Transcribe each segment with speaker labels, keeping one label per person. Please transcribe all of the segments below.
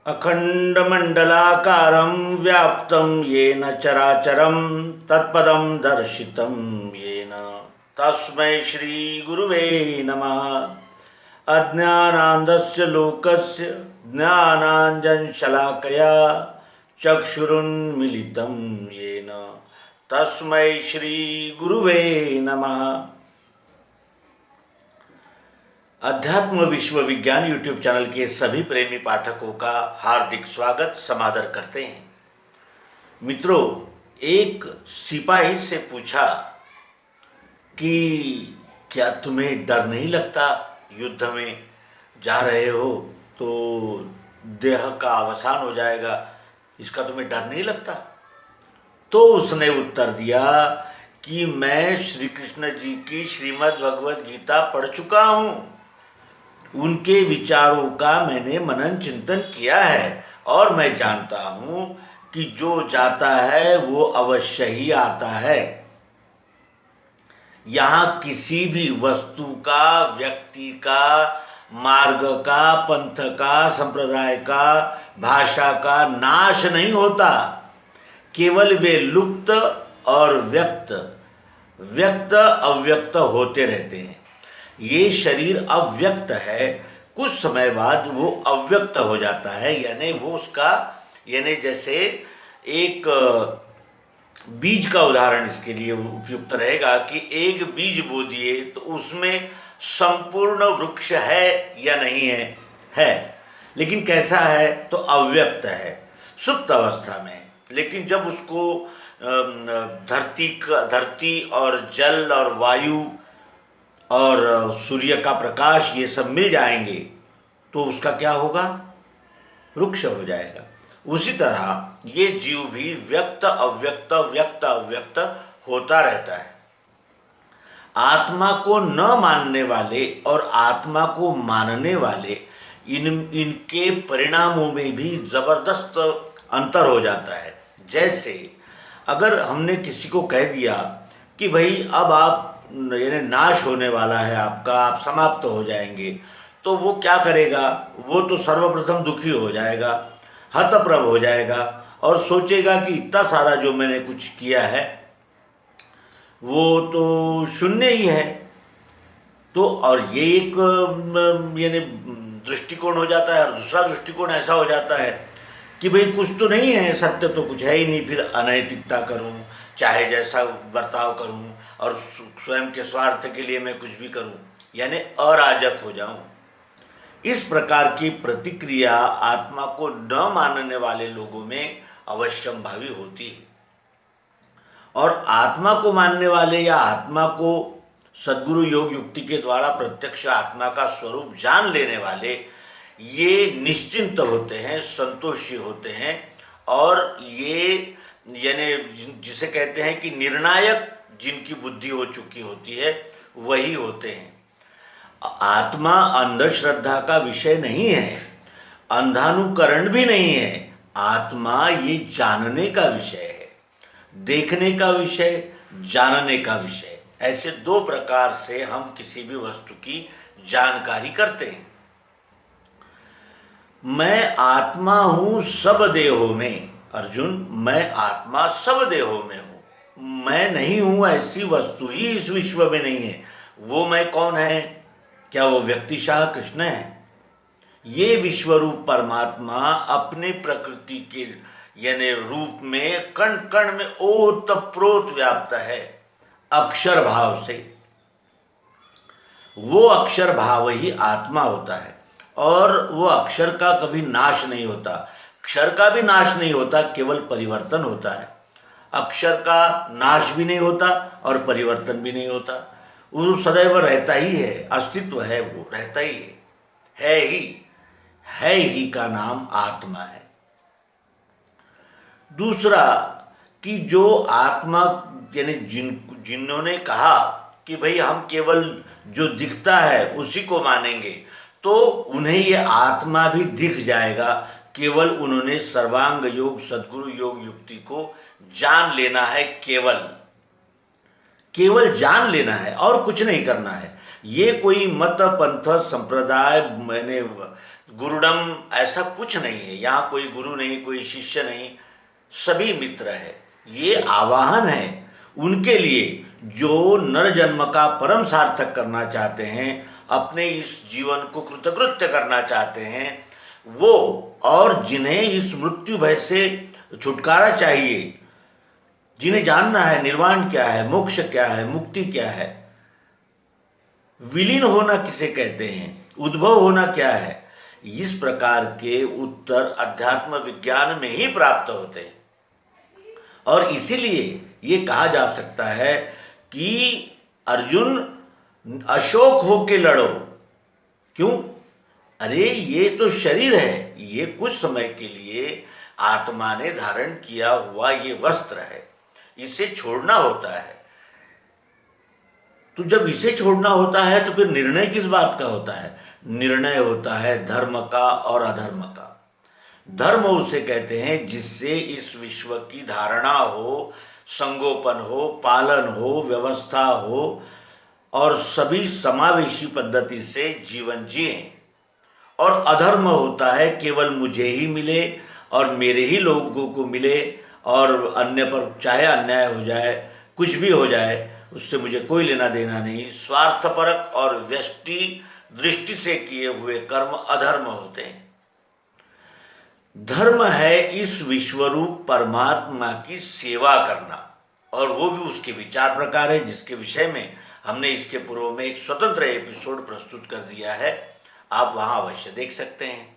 Speaker 1: अखंडमंडलाकारं व्याप्तं येन चराचरं तत्पदं दर्शितं येन तस्मै श्रीगुरुवे नमः। अज्ञानान्धस्य लोकस्य ज्ञानाञ्जनशलाकया चक्षुरुन्मीलितं येन तस्मै श्रीगुरुवे नमः। अध्यात्म विश्व विज्ञान यूट्यूब चैनल के सभी प्रेमी पाठकों का हार्दिक स्वागत समादर करते हैं। मित्रों, एक सिपाही से पूछा कि क्या तुम्हें डर नहीं लगता, युद्ध में जा रहे हो तो देह का अवसान हो जाएगा, इसका तुम्हें डर नहीं लगता? तो उसने उत्तर दिया कि मैं श्री कृष्ण जी की श्रीमद् भगवद गीता पढ़ चुका हूँ, उनके विचारों का मैंने मनन चिंतन किया है और मैं जानता हूँ कि जो जाता है वो अवश्य ही आता है। यहाँ किसी भी वस्तु का, व्यक्ति का, मार्ग का, पंथ का, संप्रदाय का, भाषा का नाश नहीं होता, केवल वे लुप्त और व्यक्त अव्यक्त होते रहते हैं। ये शरीर अव्यक्त है, कुछ समय बाद वो अव्यक्त हो जाता है, यानी जैसे एक बीज का उदाहरण इसके लिए उपयुक्त रहेगा कि एक बीज बो दिए तो उसमें संपूर्ण वृक्ष है या नहीं है, लेकिन कैसा है तो अव्यक्त है, सुप्त अवस्था में। लेकिन जब उसको धरती और जल और वायु और सूर्य का प्रकाश ये सब मिल जाएंगे तो उसका क्या होगा, वृक्ष हो जाएगा। उसी तरह ये जीव भी व्यक्त अव्यक्त होता रहता है। आत्मा को न मानने वाले और आत्मा को मानने वाले इनके परिणामों में भी जबरदस्त अंतर हो जाता है। जैसे अगर हमने किसी को कह दिया कि भाई अब आप यानी नाश होने वाला है आपका, आप समाप्त हो जाएंगे, तो वो क्या करेगा, वो तो सर्वप्रथम दुखी हो जाएगा, हतप्रभ हो जाएगा और सोचेगा कि इतना सारा जो मैंने कुछ किया है वो तो शून्य ही है। तो और ये एक यानी दृष्टिकोण हो जाता है। और दूसरा दृष्टिकोण ऐसा हो जाता है कि भाई कुछ तो नहीं है, सत्य तो कुछ है ही नहीं, फिर अनैतिकता करूं, चाहे जैसा बर्ताव करूं और स्वयं के स्वार्थ के लिए मैं कुछ भी करूं, यानी अराजक हो जाऊं। इस प्रकार की प्रतिक्रिया आत्मा को न मानने वाले लोगों में अवश्यंभावी होती है। और आत्मा को मानने वाले या आत्मा को सद्गुरु योग युक्ति के द्वारा प्रत्यक्ष आत्मा का स्वरूप जान लेने वाले ये निश्चिंत होते हैं, संतोषी होते हैं और ये यानी जिसे कहते हैं कि निर्णायक जिनकी बुद्धि हो चुकी होती है वही होते हैं। आत्मा अंधश्रद्धा का विषय नहीं है, अंधानुकरण भी नहीं है। आत्मा ये जानने का विषय है, देखने का विषय, जानने का विषय। ऐसे दो प्रकार से हम किसी भी वस्तु की जानकारी करते हैं। मैं आत्मा हूं सब देहों में, अर्जुन मैं आत्मा सब देहों में हूं। मैं नहीं हूं ऐसी वस्तु ही इस विश्व में नहीं है। वो मैं कौन है? क्या वो व्यक्तिशाह कृष्ण है? ये विश्वरूप परमात्मा अपने प्रकृति के यानी रूप में कण कण में ओतप्रोत व्याप्त है, अक्षर भाव से। वो अक्षर भाव ही आत्मा होता है और वो अक्षर का कभी नाश नहीं होता, क्षर का भी नाश नहीं होता, केवल परिवर्तन होता है। अक्षर का नाश भी नहीं होता और परिवर्तन भी नहीं होता, वो सदैव रहता ही है, अस्तित्व है, वो रहता ही है ही का नाम आत्मा है। दूसरा कि जो आत्मा यानी जिन्होंने कहा कि भाई हम केवल जो दिखता है उसी को मानेंगे, तो उन्हें ये आत्मा भी दिख जाएगा, केवल उन्होंने सर्वांग योग सद्गुरु योग युक्ति को जान लेना है। केवल जान लेना है और कुछ नहीं करना है। ये कोई मत पंथ संप्रदाय मैंने गुरुडम ऐसा कुछ नहीं है। यहाँ कोई गुरु नहीं, कोई शिष्य नहीं, सभी मित्र है। ये आवाहन है उनके लिए जो नर जन्म का परम सार्थक करना चाहते हैं, अपने इस जीवन को कृतकृत्य करना चाहते हैं वो, और जिन्हें इस मृत्यु भय से छुटकारा चाहिए, जिन्हें जानना है निर्वाण क्या है, मोक्ष क्या है, मुक्ति क्या है, विलीन होना किसे कहते हैं, उद्भव होना क्या है, इस प्रकार के उत्तर अध्यात्म विज्ञान में ही प्राप्त होते हैं। और इसीलिए ये कहा जा सकता है कि अर्जुन अशोक होके लड़ो। क्यों? अरे ये तो शरीर है, ये कुछ समय के लिए आत्मा ने धारण किया हुआ ये वस्त्र है, इसे छोड़ना होता है। तो जब इसे छोड़ना होता है तो फिर निर्णय किस बात का होता है? निर्णय होता है धर्म का और अधर्म का। धर्म उसे कहते हैं जिससे इस विश्व की धारणा हो, संगोपन हो, पालन हो, व्यवस्था हो और सभी समावेशी पद्धति से जीवन जिए। और अधर्म होता है केवल मुझे ही मिले और मेरे ही लोगों को मिले और अन्य पर चाहे अन्याय हो जाए, कुछ भी हो जाए, उससे मुझे कोई लेना देना नहीं। स्वार्थपरक और व्यष्टि दृष्टि से किए हुए कर्म अधर्म होते हैं। धर्म है इस विश्वरूप परमात्मा की सेवा करना, और वो भी उसके विचार प्रकार है जिसके विषय में हमने इसके पूर्व में एक स्वतंत्र एपिसोड प्रस्तुत कर दिया है, आप वहां अवश्य देख सकते हैं।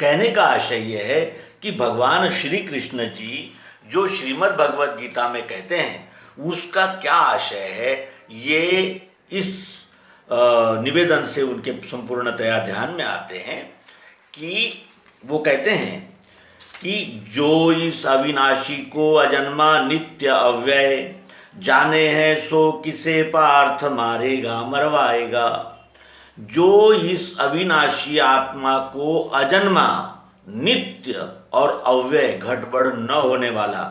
Speaker 1: कहने का आशय यह है कि भगवान श्री कृष्ण जी जो श्रीमद् भगवद गीता में कहते हैं उसका क्या आशय है, ये इस निवेदन से उनके संपूर्णतया ध्यान में आते हैं कि वो कहते हैं कि जो इस अविनाशी को अजन्मा नित्य अव्यय जाने हैं सो किसे पार्थ मारेगा मरवाएगा। जो इस अविनाशी आत्मा को अजन्मा, नित्य और अव्यय, घटबढ़ न होने वाला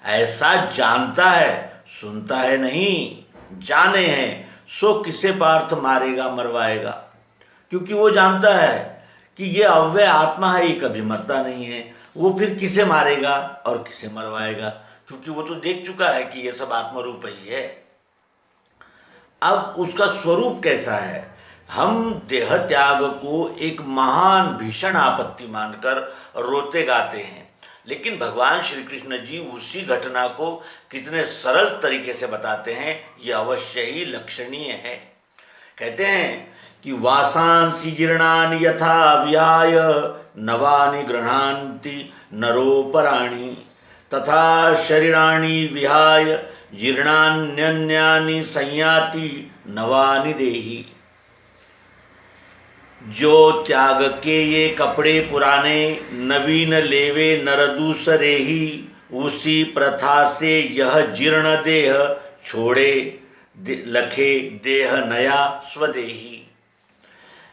Speaker 1: ऐसा जानता है, सुनता है नहीं, जाने हैं सो किसे पार्थ मारेगा मरवाएगा। क्योंकि वो जानता है कि ये अव्यय आत्मा है, ये कभी मरता नहीं है, वो फिर किसे मारेगा और किसे मरवाएगा, क्योंकि वो तो देख चुका है कि ये सब आत्मरूप ही है। अब उसका स्वरूप कैसा है? हम देह त्याग को एक महान भीषण आपत्ति मानकर रोते गाते हैं, लेकिन भगवान श्री कृष्ण जी उसी घटना को कितने सरल तरीके से बताते हैं, ये अवश्य ही लक्षणीय है। कहते हैं कि वासांसि जीर्णानि यथा व्याय नवानि गृह्णान्ति नरोपराणि तथा शरीराणि विहाय जीर्णान्यन्यानि संयाति नवानि देहि। जो त्याग के ये कपड़े पुराने नवीन लेवे नर दूसरे ही, उसी प्रथा से यह जीर्ण देह छोड़े लखे देह नया स्वदेही।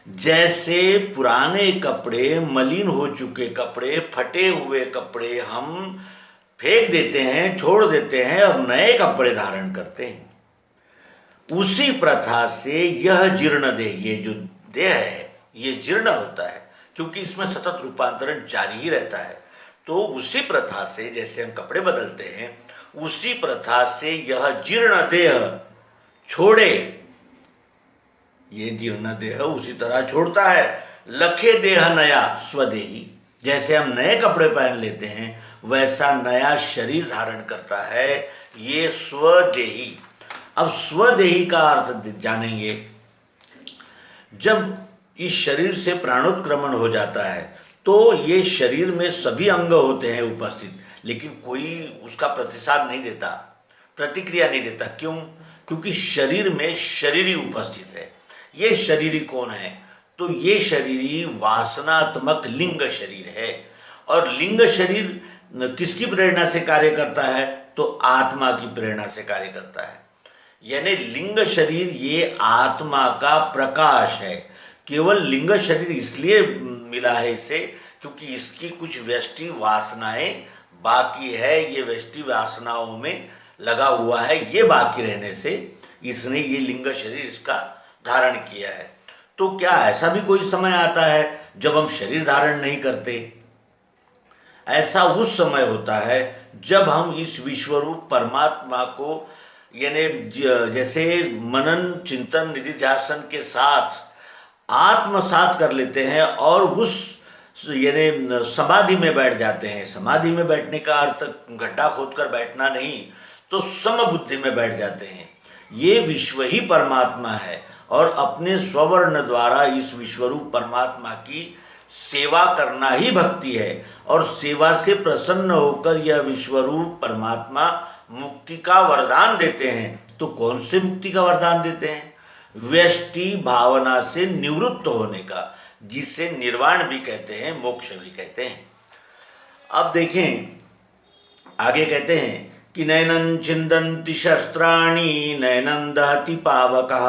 Speaker 1: जैसे पुराने कपड़े, मलिन हो चुके कपड़े, फटे हुए कपड़े हम फेंक देते हैं, छोड़ देते हैं और नए कपड़े धारण करते हैं, उसी प्रथा से यह जीर्ण देह, ये जो देह है ये जीर्ण होता है, क्योंकि इसमें सतत रूपांतरण जारी ही रहता है। तो उसी प्रथा से जैसे हम कपड़े बदलते हैं, उसी प्रथा से यह जीर्ण देह छोड़े, ये जीर्ण देह उसी तरह छोड़ता है लखे देह नया स्वदेही। जैसे हम नए कपड़े पहन लेते हैं वैसा नया शरीर धारण करता है ये स्वदेही। अब स्वदेही का अर्थ जानेंगे। जब इस शरीर से प्राणोत्क्रमण हो जाता है तो ये शरीर में सभी अंग होते हैं उपस्थित, लेकिन कोई उसका प्रतिसाद नहीं देता, प्रतिक्रिया नहीं देता। क्यों? क्योंकि शरीर में शरीरी उपस्थित है। ये शरीरी कौन है? तो ये शरीरी वासनात्मक लिंग शरीर है। और लिंग शरीर किसकी प्रेरणा से कार्य करता है? तो आत्मा की प्रेरणा से कार्य करता है। यानी लिंग शरीर ये आत्मा का प्रकाश है। केवल लिंग शरीर इसलिए मिला है इसे क्योंकि इसकी कुछ व्यष्टि वासनाएं बाकी है। ये व्यष्टि वासनाओं में लगा हुआ है, ये बाकी रहने से इसने ये लिंग शरीर इसका धारण किया है। तो क्या ऐसा भी कोई समय आता है जब हम शरीर धारण नहीं करते? ऐसा उस समय होता है जब हम इस विश्वरूप परमात्मा को यानी जैसे मनन चिंतन निधिध्यासन के साथ आत्मसात कर लेते हैं और उस यानी समाधि में बैठ जाते हैं। समाधि में बैठने का अर्थ गड्ढा खोदकर बैठना नहीं, तो समबुद्धि में बैठ जाते हैं। ये विश्व ही परमात्मा है और अपने स्ववर्ण द्वारा इस विश्वरूप परमात्मा की सेवा करना ही भक्ति है। और सेवा से प्रसन्न होकर यह विश्वरूप परमात्मा मुक्ति का वरदान देते हैं। तो कौन से मुक्ति का वरदान देते हैं? व्यष्टि भावना से निवृत्त होने का, जिसे निर्वाण भी कहते हैं, मोक्ष भी कहते हैं। अब देखें आगे कहते हैं कि नैनं छिन्दन्ति शस्त्राणि नैनं दहति पावकः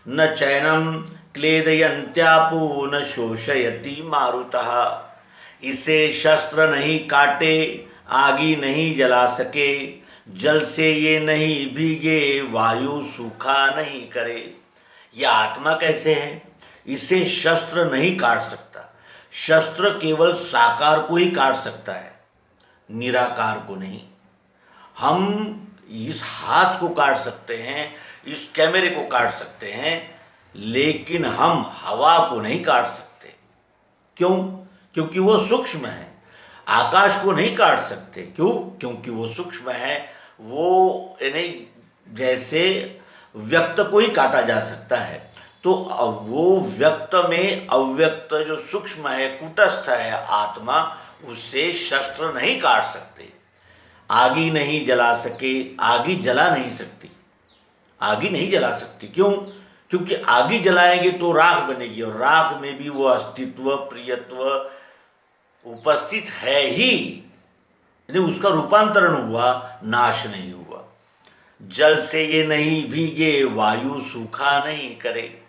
Speaker 1: न चैनं क्लेदयन्त्यापो न शोषयति मारुतः। इसे शस्त्र नहीं काटे, आगी नहीं जला सके, जल से ये नहीं भीगे, वायु सूखा नहीं करे। यह आत्मा कैसे है? इसे शस्त्र नहीं काट सकता। शस्त्र केवल साकार को ही काट सकता है, निराकार को नहीं। हम इस हाथ को काट सकते हैं, इस कैमरे को काट सकते हैं, लेकिन हम हवा को नहीं काट सकते। क्यों? क्योंकि वो सूक्ष्म है। आकाश को नहीं काट सकते। क्यों? क्योंकि वो सूक्ष्म है। वो यानी जैसे व्यक्त को ही काटा जा सकता है, तो वो व्यक्त में अव्यक्त जो सूक्ष्म है, कूटस्थ है आत्मा, उसे शस्त्र नहीं काट सकते। आगी नहीं जला सके, आगी जला नहीं सकती। आगी नहीं जला सकती। क्यों? क्योंकि आगी जलाएंगे तो राख बनेगी, और राख में भी वो अस्तित्व प्रियत्व उपस्थित है ही, यानी उसका रूपांतरण हुआ, नाश नहीं हुआ। जल से ये नहीं भीगे, वायु सूखा नहीं करे।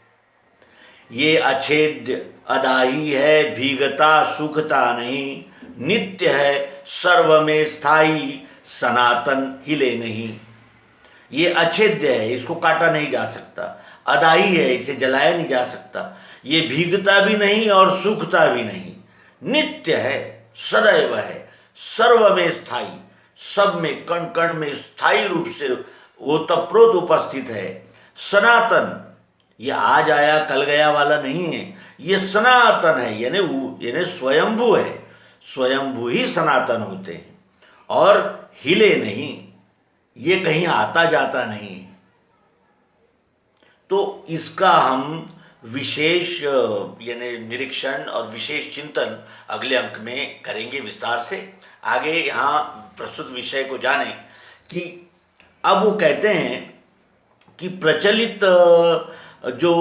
Speaker 1: ये अछेद्य अदाही है, भीगता सूखता नहीं, नित्य है सर्व में स्थायी, सनातन हिले नहीं। ये अछेद्य है, इसको काटा नहीं जा सकता। अदाही है, इसे जलाया नहीं जा सकता। ये भीगता भी नहीं और सूखता भी नहीं, नित्य है, सदैव है, सर्व में स्थायी, सब में कण कण में स्थायी रूप से ओतप्रोत उपस्थित है। सनातन, ये आज आया कल गया वाला नहीं है, ये सनातन है, यानी स्वयंभू है। स्वयंभू ही सनातन होते हैं और हिले नहीं, ये कहीं आता जाता नहीं। तो इसका हम विशेष यानी निरीक्षण और विशेष चिंतन अगले अंक में करेंगे विस्तार से। आगे यहाँ प्रस्तुत विषय को जानें कि अब वो कहते हैं कि प्रचलित जो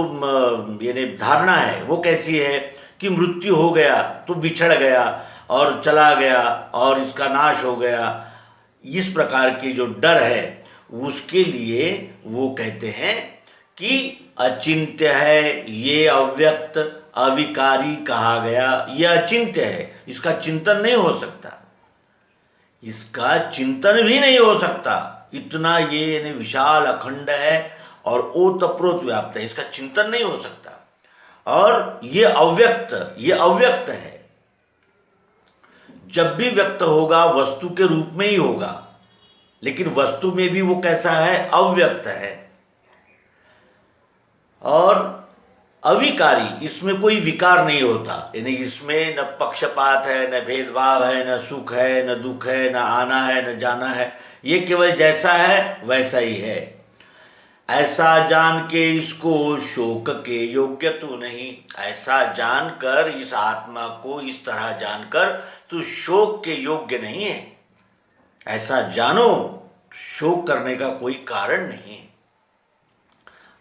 Speaker 1: यानी धारणा है वो कैसी है कि मृत्यु हो गया तो बिछड़ गया और चला गया और इसका नाश हो गया। इस प्रकार की जो डर है उसके लिए वो कहते हैं कि अचिंत्य है, ये अव्यक्त अविकारी कहा गया। ये अचिंत्य है, इसका चिंतन नहीं हो सकता, इसका चिंतन भी नहीं हो सकता। इतना ये विशाल अखंड है और ओतप्रोत व्याप्त है, इसका चिंतन नहीं हो सकता। और ये अव्यक्त है। जब भी व्यक्त होगा वस्तु के रूप में ही होगा, लेकिन वस्तु में भी वो कैसा है? अव्यक्त है। और अविकारी, इसमें कोई विकार नहीं होता, यानी इसमें न पक्षपात है, न भेदभाव है, न सुख है, न दुख है, न आना है, न जाना है। ये केवल जैसा है वैसा ही है। ऐसा जान के इसको शोक के योग्य तू नहीं। ऐसा जानकर, इस आत्मा को इस तरह जानकर तू शोक के योग्य नहीं है। ऐसा जानो, शोक करने का कोई कारण नहीं।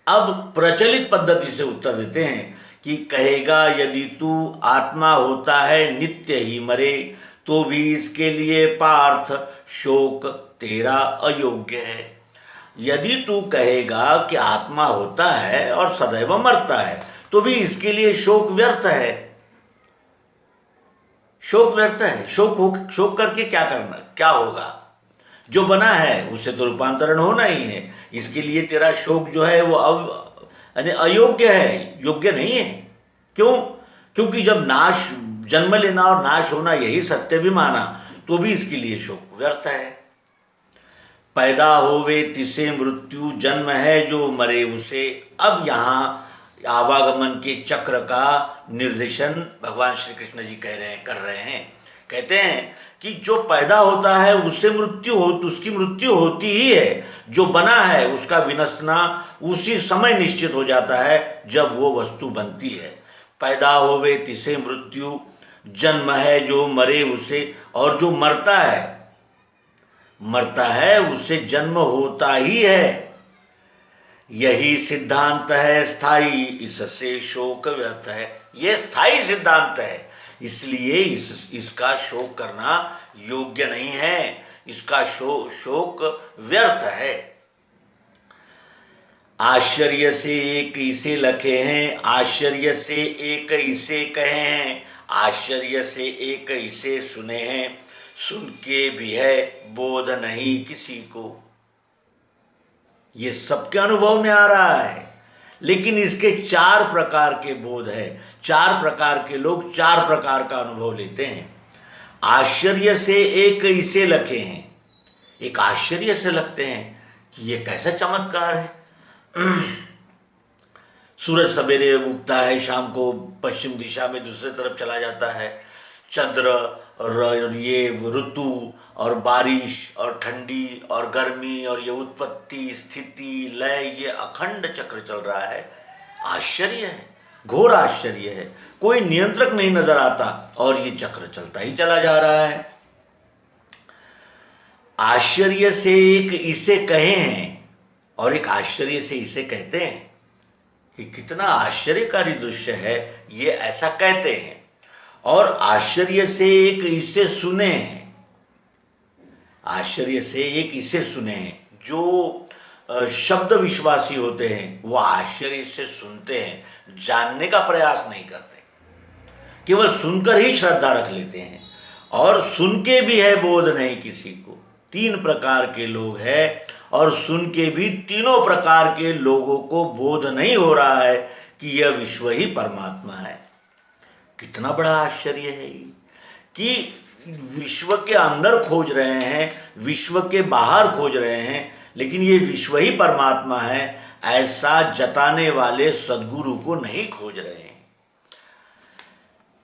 Speaker 1: अब प्रचलित पद्धति से उत्तर देते हैं कि कहेगा यदि तू आत्मा होता है नित्य ही मरे, तो भी इसके लिए पार्थ शोक तेरा अयोग्य है। यदि तू कहेगा कि आत्मा होता है और सदैव मरता है, तो भी इसके लिए शोक व्यर्थ है। शोक व्यर्थ है। शोक करके क्या करना, क्या होगा? जो बना है उससे तो रूपांतरण होना ही है। इसके लिए तेरा शोक जो है वो यानी अयोग्य है, योग्य नहीं है। क्यों? क्योंकि जब नाश, जन्म लेना और नाश होना यही सत्य भी माना तो भी इसके लिए शोक व्यर्थ है। पैदा होवे तिसे मृत्यु, जन्म है जो मरे उसे। अब यहाँ आवागमन के चक्र का निर्देशन भगवान श्री कृष्ण जी कर रहे हैं। कहते हैं कि जो पैदा होता है उससे मृत्यु हो, तो उसकी मृत्यु होती ही है। जो बना है उसका विनशना उसी समय निश्चित हो जाता है जब वो वस्तु बनती है। पैदा होवे तिसे मृत्यु, जन्म है जो मरे उसे। और जो मरता है उससे जन्म होता ही है। यही सिद्धांत है स्थाई, इससे शोक व्यर्थ है। यह स्थाई सिद्धांत है, इसलिए इसका शोक करना योग्य नहीं है। इसका शोक व्यर्थ है। आश्चर्य से एक इसे लखे हैं, आश्चर्य से एक इसे कहे हैं। आश्चर्य से एक इसे सुने हैं, सुन के भी है बोध नहीं किसी को। ये सबके अनुभव में आ रहा है, लेकिन इसके 4 प्रकार के बोध है। 4 प्रकार के लोग 4 प्रकार का अनुभव लेते हैं। आश्चर्य से एक इसे लखे हैं, एक आश्चर्य से लगते हैं कि ये कैसा चमत्कार है। सूरज सवेरे उगता है, शाम को पश्चिम दिशा में दूसरी तरफ चला जाता है। चंद्र और ये ऋतु और बारिश और ठंडी और गर्मी और ये उत्पत्ति स्थिति लय, ये अखंड चक्र चल रहा है। आश्चर्य है, घोर आश्चर्य है। कोई नियंत्रक नहीं नजर आता और ये चक्र चलता ही चला जा रहा है। आश्चर्य से एक इसे कहे हैं और एक आश्चर्य से इसे कहते हैं कि कितना आश्चर्यकारी दृश्य है, ये ऐसा कहते हैं। और आश्चर्य से एक इसे सुने हैं, आश्चर्य से एक इसे सुने हैं। जो शब्द विश्वासी होते हैं वो आश्चर्य से सुनते हैं, जानने का प्रयास नहीं करते, केवल सुनकर ही श्रद्धा रख लेते हैं। और सुन के भी है बोध नहीं किसी को। 3 प्रकार के लोग हैं और सुन के भी तीनों प्रकार के लोगों को बोध नहीं हो रहा है कि यह विश्व ही परमात्मा है। कितना बड़ा आश्चर्य है ये कि विश्व के अंदर खोज रहे हैं, विश्व के बाहर खोज रहे हैं, लेकिन ये विश्व ही परमात्मा है ऐसा जताने वाले सद्गुरु को नहीं खोज रहे हैं।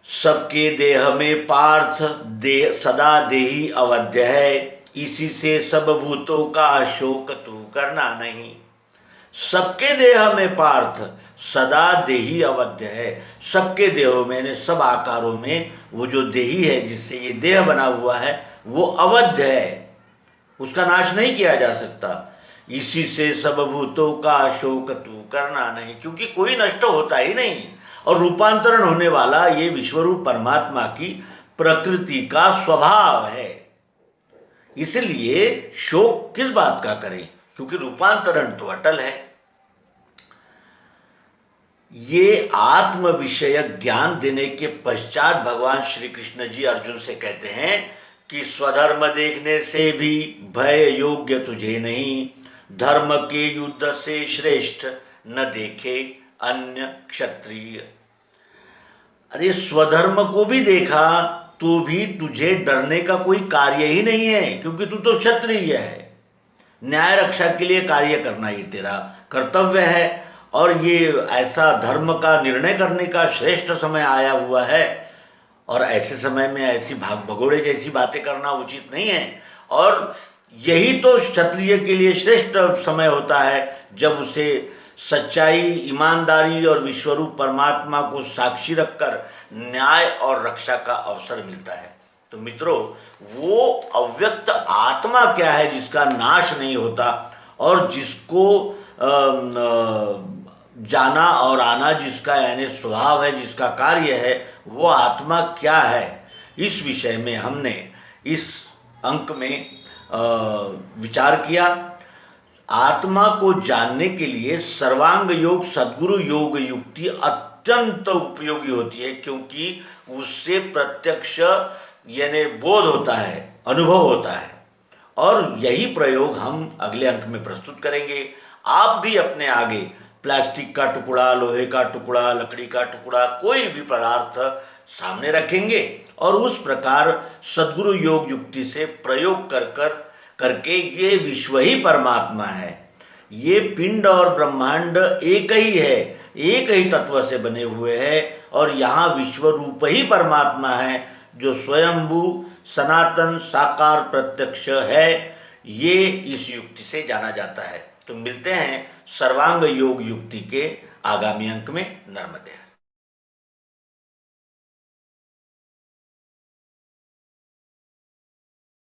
Speaker 1: सबके देह में पार्थ सदा देही अवध्य है, इसी से सब भूतों का शोक तू करना नहीं। सबके देह में पार्थ सदा देही अवध्य है। सबके देहों में, सब आकारों में वो जो देही है जिससे ये देह बना हुआ है वो अवध्य है, उसका नाश नहीं किया जा सकता। इसी से सब भूतों का शोक तू करना नहीं, क्योंकि कोई नष्ट होता ही नहीं और रूपांतरण होने वाला ये विश्वरूप परमात्मा की प्रकृति का स्वभाव है। इसलिए शोक किस बात का करें, क्योंकि रूपांतरण तो अटल है। ये आत्म विषयक ज्ञान देने के पश्चात भगवान श्री कृष्ण जी अर्जुन से कहते हैं कि स्वधर्म देखने से भी भय योग्य तुझे नहीं, धर्म के युद्ध से श्रेष्ठ न देखे अन्य क्षत्रिय। अरे स्वधर्म को भी देखा तो भी तुझे डरने का कोई कार्य ही नहीं है, क्योंकि तू तो क्षत्रिय है। न्याय रक्षा के लिए कार्य करना ही तेरा कर्तव्य है। और ये ऐसा धर्म का निर्णय करने का श्रेष्ठ समय आया हुआ है, और ऐसे समय में ऐसी भाग भगोड़े जैसी बातें करना उचित नहीं है। और यही तो क्षत्रिय के लिए श्रेष्ठ समय होता है जब उसे सच्चाई, ईमानदारी और विश्वरूप परमात्मा को साक्षी रखकर न्याय और रक्षा का अवसर मिलता है। तो मित्रों, वो अव्यक्त आत्मा क्या है जिसका नाश नहीं होता और जिसको जाना और आना जिसका यानी स्वभाव है, जिसका कार्य है, वो आत्मा क्या है, इस विषय में हमने इस अंक में विचार किया। आत्मा को जानने के लिए सर्वांग योग, सद्गुरु योग युक्ति अत्यंत उपयोगी होती है, क्योंकि उससे प्रत्यक्ष यानी बोध होता है, अनुभव होता है। और यही प्रयोग हम अगले अंक में प्रस्तुत करेंगे। आप भी अपने आगे प्लास्टिक का टुकड़ा, लोहे का टुकड़ा, लकड़ी का टुकड़ा, कोई भी पदार्थ सामने रखेंगे और उस प्रकार सद्गुरु योग युक्ति से प्रयोग करके ये विश्व ही परमात्मा है, ये पिंड और ब्रह्मांड एक ही है, एक ही तत्व से बने हुए हैं और यहाँ विश्व रूप ही परमात्मा है जो स्वयंभू सनातन साकार प्रत्यक्ष है, ये इस युक्ति से जाना जाता है। तो मिलते हैं सर्वांग योग युक्ति के आगामी अंक में। नर्मदे।